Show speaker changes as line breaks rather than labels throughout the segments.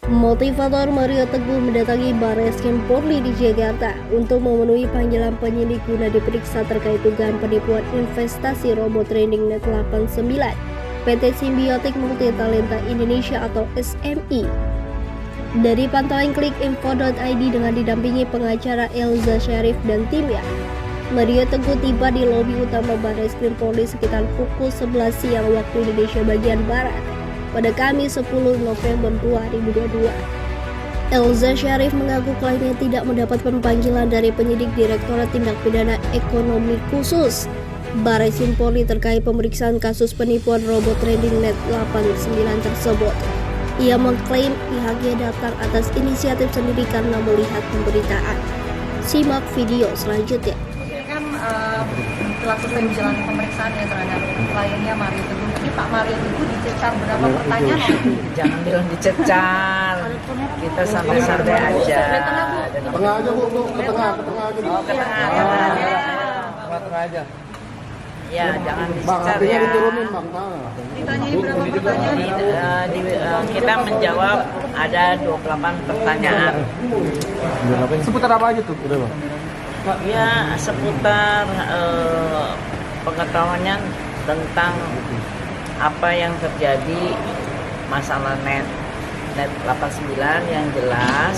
Motivator Mario Teguh mendatangi Barreskrim Polri di Jakarta untuk memenuhi panggilan penyidik guna diperiksa terkait dugaan penipuan investasi robot trading Net 89 PT Simbiotik Multitalenta Indonesia atau SMI. Dari pantauan klikinfo.id dengan didampingi pengacara Elza Syarif dan timnya, Mario Teguh tiba di lobi utama Barreskrim Polri sekitar pukul 11 siang waktu Indonesia bagian Barat pada Kamis 10 November 2022. Elza Syarif mengaku kliennya tidak mendapat panggilan dari penyidik Direktorat Tindak Pidana Ekonomi Khusus Barreskrim Polri terkait pemeriksaan kasus penipuan robot trading Net 89 tersebut. Ia mengklaim pihaknya datang atas inisiatif sendiri karena melihat pemberitaan. Simak video selanjutnya.
Lakukan menjalani pemeriksaan ya terhadap kliennya Mario Teguh. Ini Pak Mario Teguh dicecar berapa pertanyaan?
Jangan bilang dicecar, kita santai-santai aja.
Tengah aja bu, ke tengah aja.
Oh, ke tengah aja. Ya, jangan dicecar ya.
Diturunin bang.
Ditanyai berapa pertanyaan?
Kita menjawab ada 28 pertanyaan.
Seputar apa aja tuh? Udah bang.
Ya, seputar pengetahuannya tentang apa yang terjadi masalah net 89 yang jelas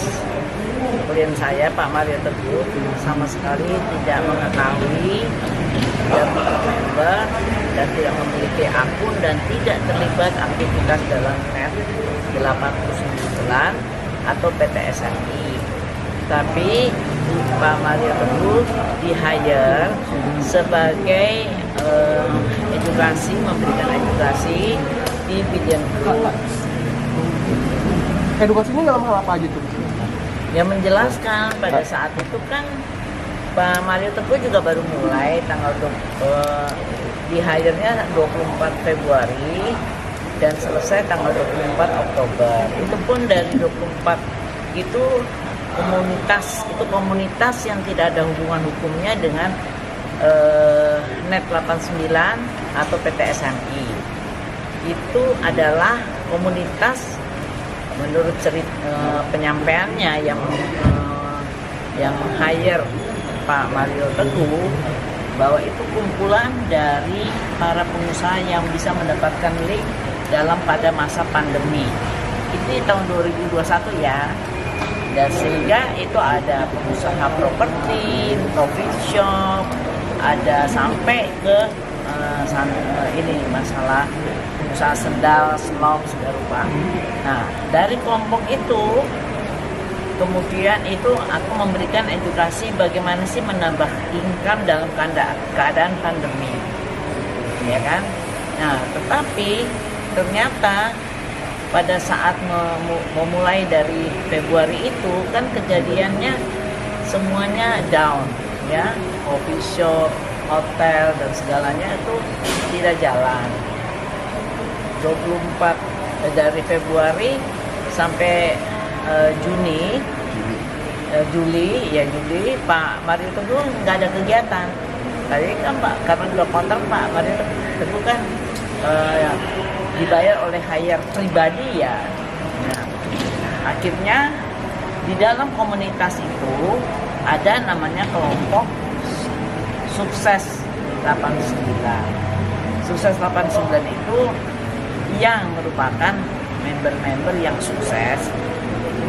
klien saya Pak Mario Teguh sama sekali tidak mengetahui, tidak member dan tidak memiliki akun dan tidak terlibat aktivitas dalam net 89 atau PT SMI. Tapi Pak Mario Teguh di-hire sebagai edukasi, memberikan edukasi di bidang grup.
Edukasinya dalam hal apa aja tuh?
Ya menjelaskan pada saat itu kan Pak Mario Teguh juga baru mulai tanggal di-hire-nya 24 Februari dan selesai tanggal 24 Oktober. Itu pun dari 24 itu komunitas yang tidak ada hubungan hukumnya dengan Net 89 atau PT SMI. Itu adalah komunitas menurut penyampaiannya yang hire Pak Mario Teguh bahwa itu kumpulan dari para pengusaha yang bisa mendapatkan link pada masa pandemi. Ini tahun 2021 ya. Dan sehingga itu ada pengusaha properti, coffee shop, ada sampai ke ini masalah pengusaha sendal, slop, segala rupa. Nah, dari kelompok itu kemudian itu aku memberikan edukasi bagaimana sih menambah income dalam keadaan pandemi, ya kan? Nah, tetapi ternyata pada saat memulai dari Februari itu kan kejadiannya semuanya down ya, coffee shop, hotel dan segalanya itu tidak jalan. 24 dari Februari sampai Juli Pak Mario Teguh nggak ada kegiatan. Tadi kan Pak karena udah kontrak Pak Mario Teguh kan dibayar oleh hire pribadi ya. Nah, akhirnya di dalam komunitas itu ada namanya kelompok Sukses 89. Sukses 89 itu yang merupakan member-member yang sukses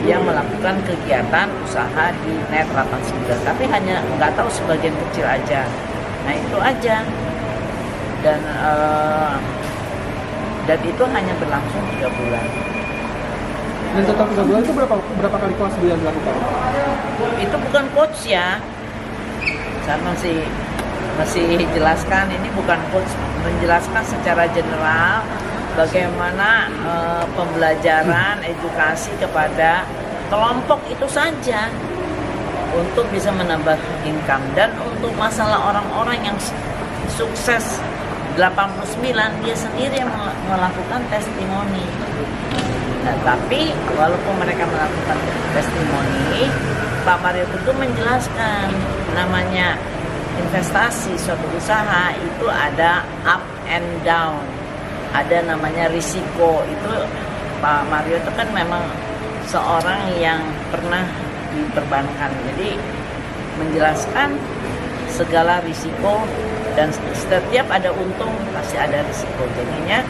yang melakukan kegiatan usaha di Net 89, tapi hanya nggak tahu sebagian kecil aja. Nah itu aja. Dan itu hanya berlangsung 3 bulan.
Dan total 3 bulan itu berapa kali kelas yang dilakukan?
Itu bukan coach ya. Saya masih jelaskan, ini bukan coach, menjelaskan secara general bagaimana pembelajaran edukasi kepada kelompok itu saja untuk bisa menambah income. Dan untuk masalah orang-orang yang sukses 89 dia sendiri yang melakukan testimoni. Nah, tapi walaupun mereka melakukan testimoni, Pak Mario Teguh menjelaskan namanya investasi suatu usaha itu ada up and down, ada namanya risiko. Itu Pak Mario itu kan memang seorang yang pernah diperbankan. Jadi menjelaskan segala risiko dan setiap ada untung pasti ada risiko. Jadinya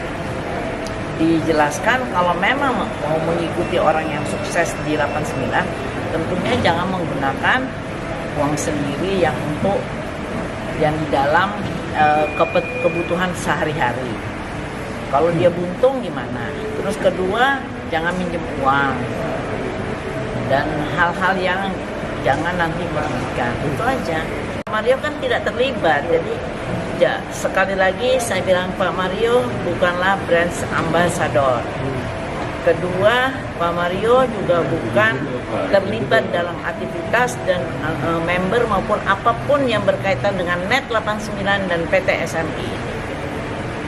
dijelaskan kalau memang mau mengikuti orang yang sukses di 89, tentunya jangan menggunakan uang sendiri yang untuk yang di dalam kebutuhan sehari-hari. Kalau dia buntung gimana? Terus kedua, jangan minjem uang dan hal-hal yang jangan nanti merugikan. Itu aja. Mario kan tidak terlibat, jadi ya, sekali lagi saya bilang Pak Mario bukanlah brand ambassador. Kedua, Pak Mario juga bukan terlibat dalam aktivitas dan member maupun apapun yang berkaitan dengan Net 89 dan PT SMI.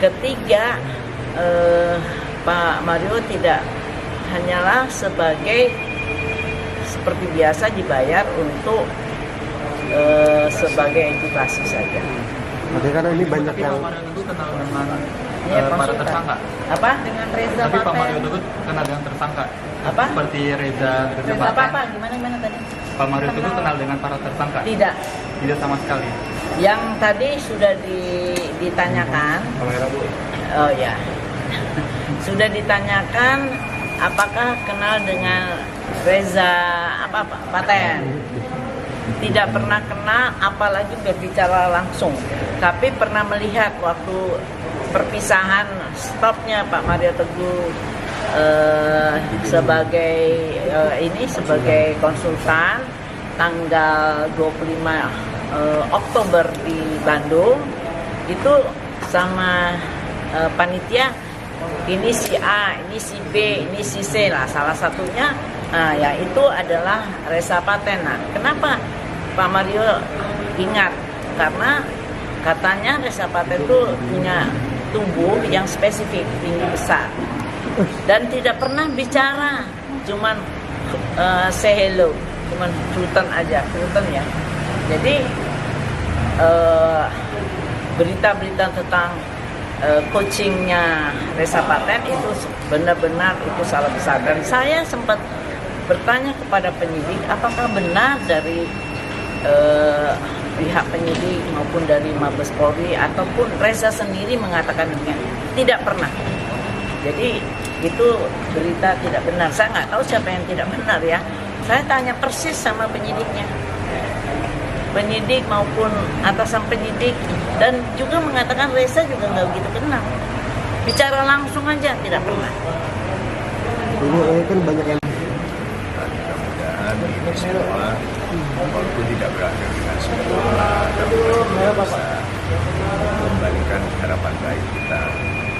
Ketiga, Pak Mario tidak hanyalah sebagai seperti biasa dibayar untuk sebagai edukasi saja.
Oke, karena ini banyak yang
Pak Mario Teguh kenal dengan
Ya,
para
konsultan.
tersangka.
Apa?
Dengan Reza
Tapi Pak
Paten.
Mario Teguh kenal dengan tersangka.
Apa?
Seperti Reza
Apa? Gimana tadi?
Pak Mario Teguh kenal dengan para tersangka.
Tidak.
Tidak sama sekali.
Yang tadi sudah ditanyakan. Oh ya. Sudah ditanyakan apakah kenal dengan Reza Paten. Tidak pernah kenal, apalagi berbicara langsung. Tapi pernah melihat waktu perpisahan stopnya Pak Mario Teguh sebagai konsultan tanggal 25 Oktober di Bandung, itu sama panitia, ini si A, ini si B, ini si C lah, salah satunya ya itu adalah Reza Paten. Nah, kenapa Pak Mario ingat? Karena katanya Reza Paten itu punya tubuh yang spesifik, tinggi besar, dan tidak pernah bicara, cuman say hello, cuman flutan aja, flutan ya. Jadi berita-berita tentang coachingnya Reza Paten itu benar-benar itu salah besar. Dan saya sempat bertanya kepada penyidik, apakah benar dari pihak penyidik maupun dari Mabes Polri ataupun Reza sendiri mengatakan demikian. Tidak pernah. Jadi itu berita tidak benar. Saya nggak tahu siapa yang tidak benar ya. Saya tanya persis sama penyidiknya, penyidik maupun atasan penyidik, dan juga mengatakan Reza juga nggak begitu kenal. Bicara langsung aja tidak pernah.
ini kan banyak yang
mudah-mudahan ini semua walaupun tidak berakhir dengan sempurna, tapi kita bisa membalikan harapan baik kita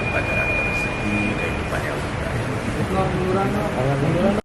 kepada rezeki kehidupan yang lebih baik.